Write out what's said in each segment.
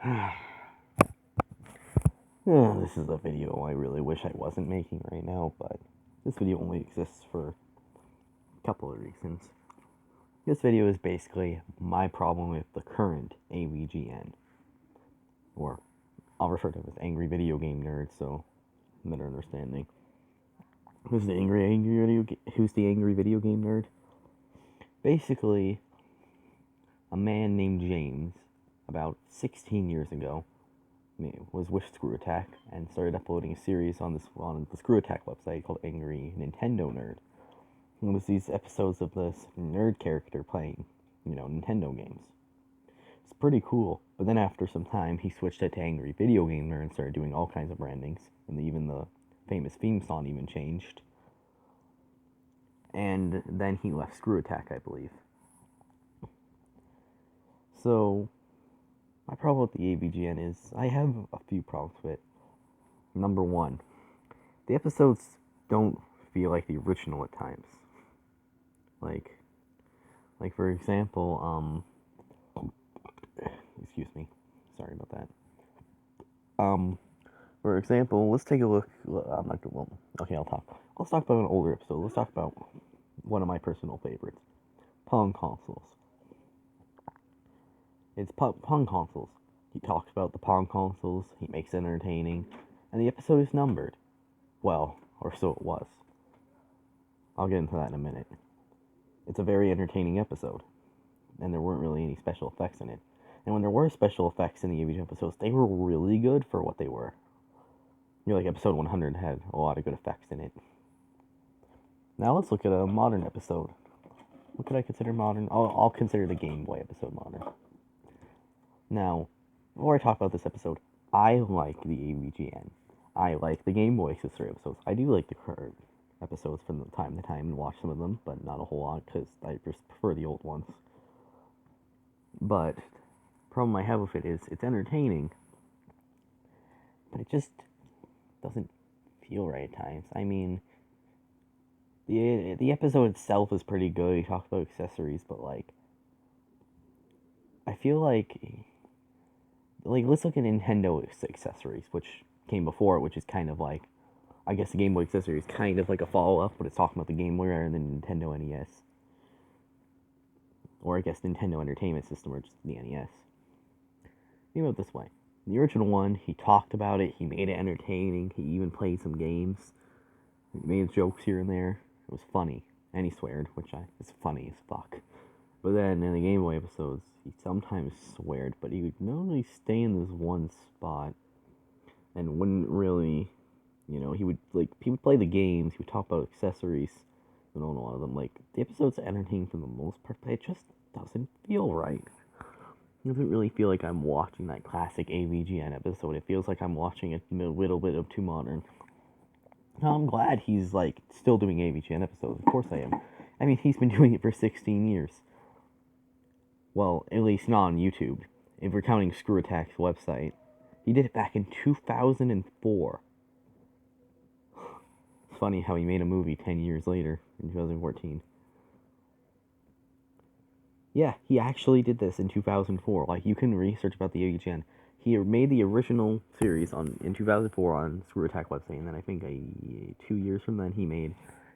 Oh, this is a video I really wish I wasn't making right now, but this video only exists for a couple of reasons. This video is basically my problem with the current AVGN, or I'll refer to it as Angry Video Game Nerd, so better understanding. Who's the angry video game nerd? Basically, a man named James, about 16 years ago, was with Screw Attack and started uploading a series on the Screw Attack website called Angry Nintendo Nerd. It was these episodes of this nerd character playing, Nintendo games. It's pretty cool. But then after some time, he switched it to Angry Video Game Nerd and started doing all kinds of brandings, and even the famous theme song even changed. And then he left Screw Attack, I believe. So my problem with the AVGN is I have a few problems with it. Number one, the episodes don't feel like the original at times. Like for example, excuse me, sorry about that. For example, let's take a look. I'm not gonna. Well, okay, I'll talk. Let's talk about an older episode. Let's talk about one of my personal favorites, Pong consoles. It's Pong consoles. He talks about the Pong consoles. He makes it entertaining, and the episode is numbered. Well, or so it was. I'll get into that in a minute. It's a very entertaining episode, and there weren't really any special effects in it. And when there were special effects in the AVGN episodes, they were really good for what they were. Like episode 100 had a lot of good effects in it. Now let's look at a modern episode. What could I consider modern? I'll consider the Game Boy episode modern. Now, before I talk about this episode, I like the AVGN. I like the Game Boy sister episodes. I do like the current episodes from time to time and watch some of them, but not a whole lot because I just prefer the old ones. But the problem I have with it is it's entertaining, but it just doesn't feel right at times. I mean, the episode itself is pretty good. He talks about accessories, but I feel like let's look at Nintendo accessories, which came before it, which is kind of like, I guess the Game Boy accessory is kind of like a follow up, but it's talking about the Game Boy rather than Nintendo NES, or I guess Nintendo Entertainment System, or just the NES. Think about it this way: the original one, he talked about it, he made it entertaining, he even played some games, he made jokes here and there. It was funny, and he sweared, it's funny as fuck. But then in the Game Boy episodes, he sometimes sweared, but he would normally stay in this one spot and wouldn't really, he would play the games, he would talk about accessories, and a lot of them. The episodes are entertaining for the most part, but it just doesn't feel right. It doesn't really feel like I'm watching that classic AVGN episode. It feels like I'm watching a little bit of Too Modern. I'm glad he's still doing AVGN episodes. Of course I am. I mean, he's been doing it for 16 years. Well, at least not on YouTube. If we're counting Screw Attack's website, he did it back in 2004. It's funny how he made a movie 10 years later in 2014. Yeah, he actually did this in 2004. You can research about the AVGN. He made the original series in 2004 on Screw Attack website, and then I think 2 years from then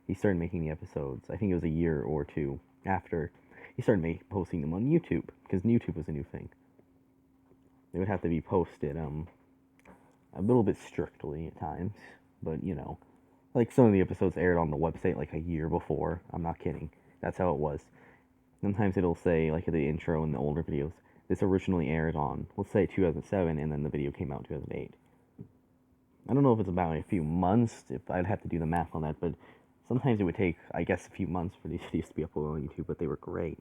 he started making the episodes. I think it was a year or two after he started posting them on YouTube, because YouTube was a new thing. They would have to be posted a little bit strictly at times, but some of the episodes aired on the website a year before. I'm not kidding. That's how it was. Sometimes it'll say at the intro in the older videos, this originally aired on, let's say 2007, and then the video came out in 2008. I don't know if it's about a few months, if I'd have to do the math on that, but sometimes it would take, I guess, a few months for these videos to be uploaded on YouTube, but they were great.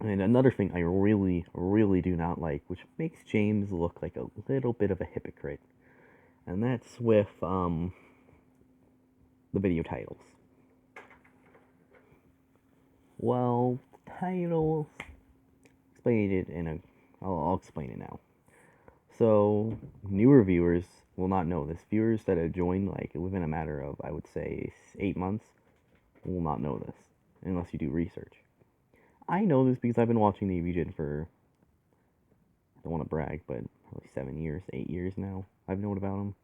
And another thing I really, really do not like, which makes James look like a little bit of a hypocrite, and that's with the video titles. Well, titles, explain it I'll explain it now. So, newer viewers will not know this. Viewers that have joined within a matter of, I would say, 8 months will not know this unless you do research. I know this because I've been watching the AVGN for don't want to brag, but probably 7 years, 8 years now I've known about him.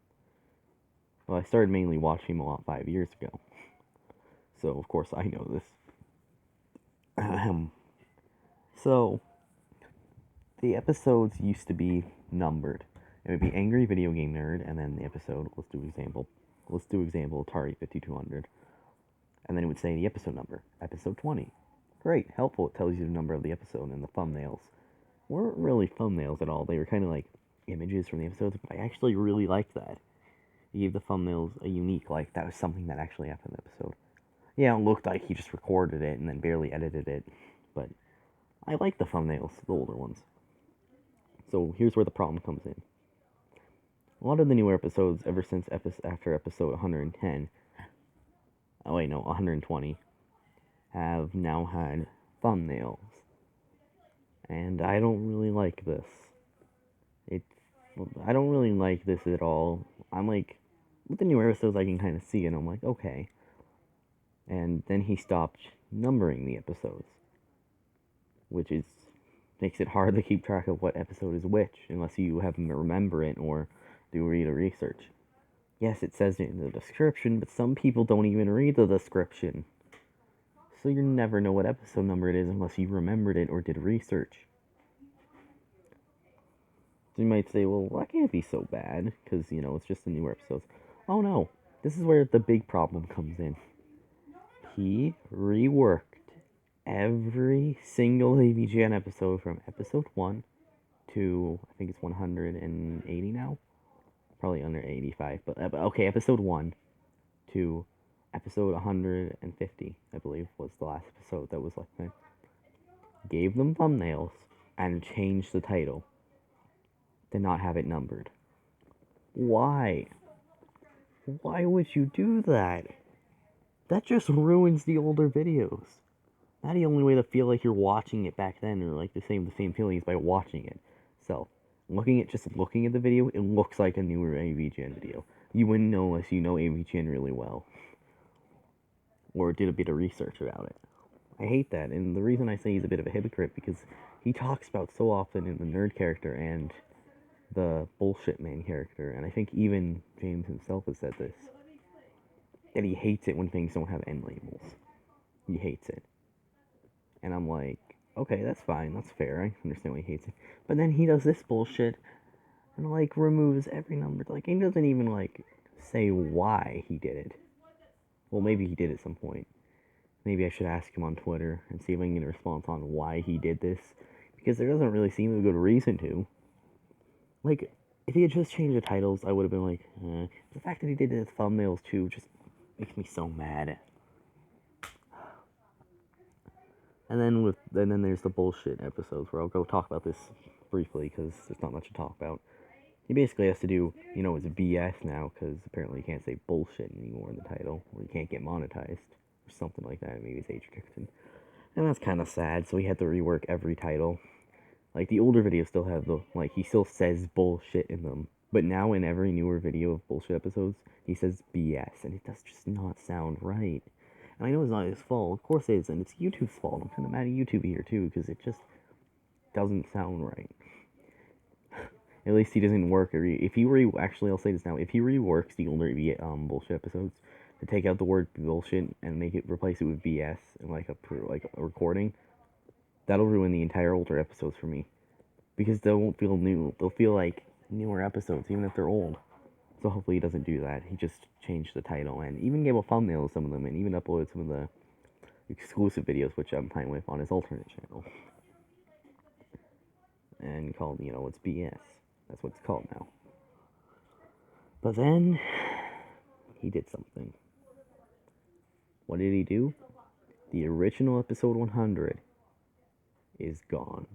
Well, I started mainly watching him a lot 5 years ago. So, of course, I know this. So, the episodes used to be numbered. It would be Angry Video Game Nerd, and then the episode, let's do example Atari 5200. And then it would say the episode number, episode 20. Great, helpful, it tells you the number of the episode, and the thumbnails weren't really thumbnails at all. They were kind of like images from the episodes, but I actually really liked that. It gave the thumbnails a unique, like, that was something that actually happened in the episode. Yeah, it looked like he just recorded it and then barely edited it, but I like the thumbnails, the older ones. So here's where the problem comes in. A lot of the newer episodes, ever since after episode 110, 120, have now had thumbnails. And I don't really like this. I don't really like this at all. I'm like, with the newer episodes, I can kind of see it, and I'm like, okay. And then he stopped numbering the episodes, which makes it hard to keep track of what episode is which, unless you have them remember it or do read a research. Yes, it says it in the description, but some people don't even read the description. So you never know what episode number it is unless you remembered it or did research. So you might say, well, that can't be so bad, because, it's just the newer episodes. Oh no, this is where the big problem comes in. He reworked every single AVGN episode from episode 1 to, I think it's 180 now? Probably under 85, but okay, episode 1 to episode 150, I believe, was the last episode that was like that. Gave them thumbnails and changed the title to not have it numbered. Why? Why would you do that? That just ruins the older videos. Not the only way to feel like you're watching it back then, or like the same feelings by watching it. So, looking at the video, it looks like a newer AVGN video. You wouldn't know unless you know AVGN really well, or did a bit of research about it. I hate that, and the reason I say he's a bit of a hypocrite because he talks about so often in the nerd character and the bullshit man character, and I think even James himself has said this, that he hates it when things don't have end labels. He hates it. And I'm like, okay, that's fine, that's fair, I understand why he hates it. But then he does this bullshit and like removes every number. Like, he doesn't even like say why he did it. Well, maybe he did at some point. Maybe I should ask him on Twitter and see if I can get a response on why he did this, because there doesn't really seem a good reason to. Like, if he had just changed the titles, I would have been like, The fact that he did the thumbnails too just makes me so mad. And then there's the bullshit episodes where I'll go talk about this briefly because there's not much to talk about. He basically has to do, it's BS now because apparently you can't say bullshit anymore in the title, or you can't get monetized, or something like that. Maybe it's age restriction. And that's kind of sad, so he had to rework every title. Like, the older videos still have he still says bullshit in them. But now in every newer video of bullshit episodes, he says BS, and it does just not sound right. And I know it's not his fault, of course it is, and it's YouTube's fault. I'm kind of mad at YouTube here, too, because it just doesn't sound right. At least he doesn't work. Actually, I'll say this now. If he reworks the older bullshit episodes to take out the word bullshit and replace it with BS and like a recording, that'll ruin the entire older episodes for me, because they won't feel new. They'll feel like newer episodes, even if they're old. So hopefully he doesn't do that. He just changed the title and even gave a thumbnail to some of them, and even uploaded some of the exclusive videos, which I'm fine with, on his alternate channel. And called, it's BS. That's what it's called now. But then he did something. What did he do? The original episode 100 is gone.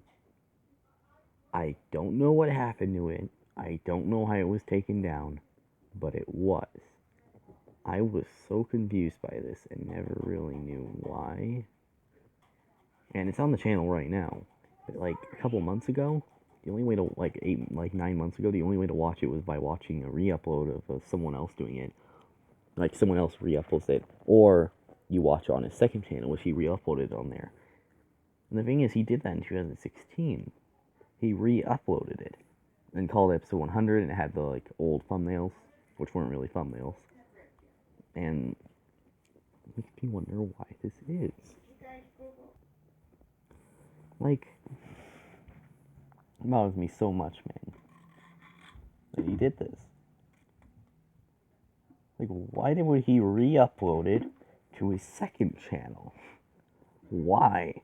I don't know what happened to it. I don't know how it was taken down, but it was. I was so confused by this and never really knew why. And it's on the channel right now. But like a couple months ago, the only way to 9 months ago, the only way to watch it was by watching a re-upload of someone else doing it. Like, someone else re-uploads it, or you watch on his second channel, which he re-uploaded on there. And the thing is, he did that in 2016. he re-uploaded it and called it episode 100, and it had the like old thumbnails, which weren't really thumbnails, and it makes me wonder why this is. Like, it bothers me so much, man, that he did this. Like, why would he re-upload it to his second channel? Why?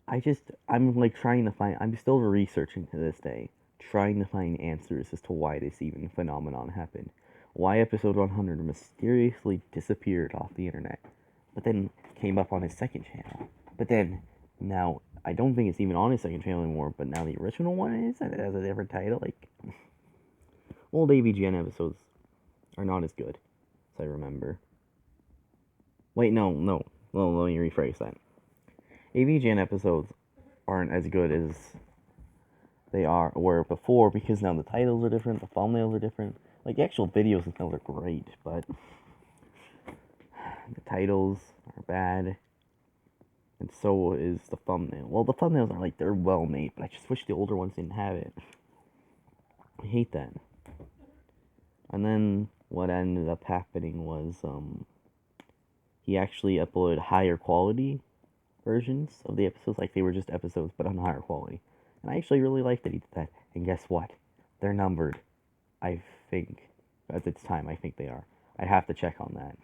I'm like trying to find, I'm still researching to this day, trying to find answers as to why this even phenomenon happened. Why episode 100 mysteriously disappeared off the internet, but then came up on his second channel. But then, now, I don't think it's even on his second channel anymore, but now the original one is, and it has a different title. Like, old AVGN episodes are not as good, as I remember. Wait, no. Well, let me rephrase that. AVGN episodes aren't as good as they were before, because now the titles are different, the thumbnails are different. Like, the actual videos themselves are great, but the titles are bad, and so is the thumbnail. Well, the thumbnails are like, they're well made, but I just wish the older ones didn't have it. I hate that. And then what ended up happening was he actually uploaded higher quality versions of the episodes, like they were just episodes but on higher quality. And I actually really liked that he did that. And guess what? They're numbered. I think at this time, I think they are. I'd have to check on that.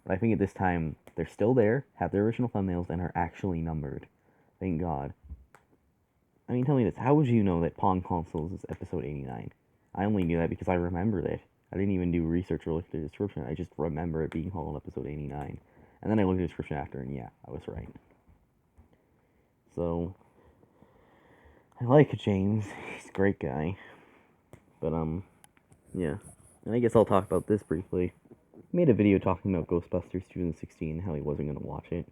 But I think at this time they're still there, have their original thumbnails, and are actually numbered. Thank God. I mean, tell me this: how would you know that Pong Consoles is episode 89? I only knew that because I remembered it. I didn't even do research or look at the description. I just remember it being called episode 89. And then I looked at the description after, and yeah, I was right. So, I like James. He's a great guy. But, yeah. And I guess I'll talk about this briefly. I made a video talking about Ghostbusters 2016, how he wasn't going to watch it.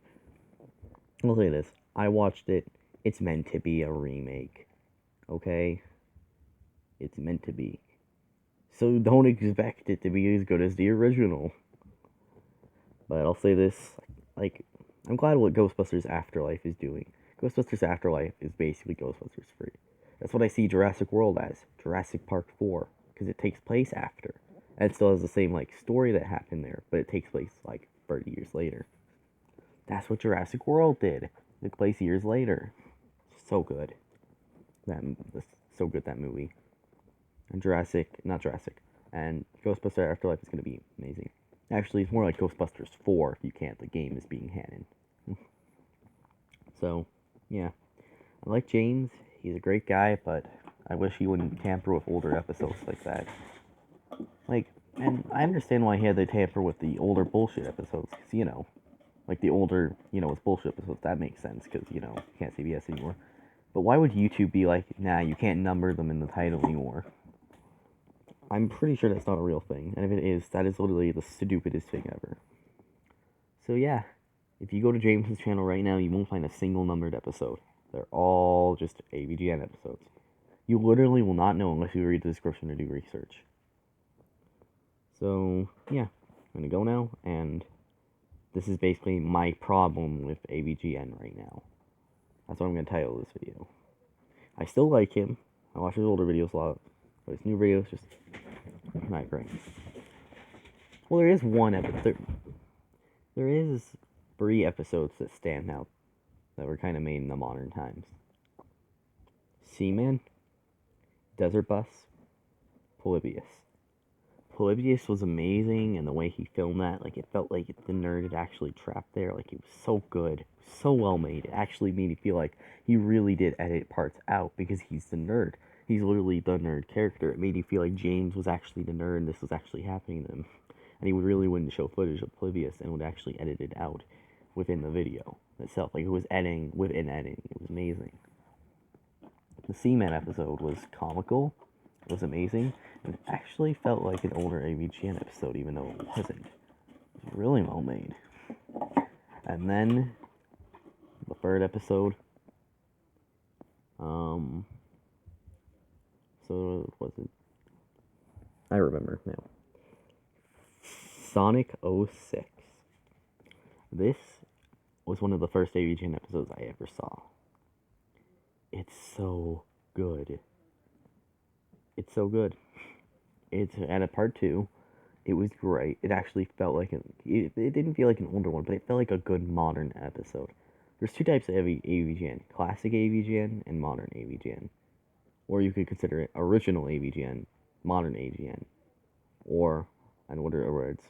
I'll say this. I watched it. It's meant to be a remake. Okay? It's meant to be. So don't expect it to be as good as the original. But I'll say this, like, I'm glad what Ghostbusters Afterlife is doing. Ghostbusters Afterlife is basically Ghostbusters 3. That's what I see Jurassic World as. Jurassic Park 4. Because it takes place after. And it still has the same, like, story that happened there. But it takes place, like, 30 years later. That's what Jurassic World did. It took place years later. So good. So good, that movie. And and Ghostbusters Afterlife is going to be amazing. Actually, it's more like Ghostbusters 4 if you can't. The game is being canon. So, yeah. I like James. He's a great guy, but I wish he wouldn't tamper with older episodes like that. Like, and I understand why he had to tamper with the older bullshit episodes, because, you know, like the older, you know, with bullshit episodes, that makes sense, because, you know, you can't CBS anymore. But why would YouTube be like, nah, you can't number them in the title anymore? I'm pretty sure that's not a real thing, and if it is, that is literally the stupidest thing ever. So yeah, if you go to James's channel right now, you won't find a single numbered episode. They're all just AVGN episodes. You literally will not know unless you read the description or do research. So yeah, I'm gonna go now, and this is basically my problem with AVGN right now. That's what I'm gonna title this video. I still like him. I watch his older videos a lot, but his new videos just not great. Well, there is one episode. There is 3 episodes that stand out that were kind of made in the modern times. Seaman, Desert Bus, Polybius. Polybius was amazing, and the way he filmed that, like, it felt like the nerd had actually trapped there. Like, it was so good, so well made. It actually made me feel like he really did edit parts out because he's the nerd. He's literally the nerd character. It made you feel like James was actually the nerd and this was actually happening to him. And he really wouldn't show footage of Polybius and would actually edit it out within the video itself. Like, it was editing within editing. It was amazing. The Seaman episode was comical. It was amazing. And it actually felt like an older AVGN episode, even though it wasn't. It was really well made. And then the 3rd episode. So was it? I remember now. Sonic 06. This was one of the first AVGN episodes I ever saw. It's so good. It's so good. It's at a part 2. It was great. It actually felt like it didn't feel like an older one, but it felt like a good modern episode. There's two types of AVGN: classic AVGN and modern AVGN. Or you could consider it original AVGN, modern AVGN, or in other words,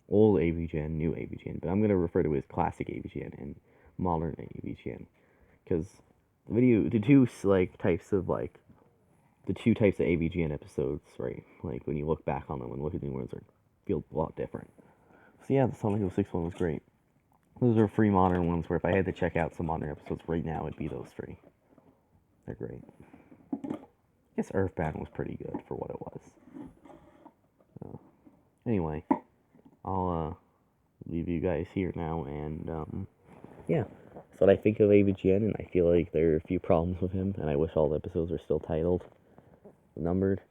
old AVGN, new AVGN. But I'm gonna refer to it as classic AVGN and modern AVGN because the two types of the two types of AVGN episodes, right? Like when you look back on them and look at the words, feel a lot different. So yeah, the Sonic 06 one was great. Those are free modern ones where if I had to check out some modern episodes right now, it'd be those three. They're great. I guess Earthbound was pretty good for what it was. Anyway, I'll leave you guys here now, and yeah. That's what I think of AVGN, and I feel like there are a few problems with him, and I wish all the episodes were still titled, numbered.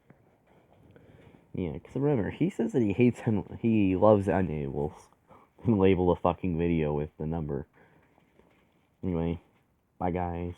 Yeah, because remember, he says that he loves unlabels. And label a fucking video with the number. Anyway, bye guys.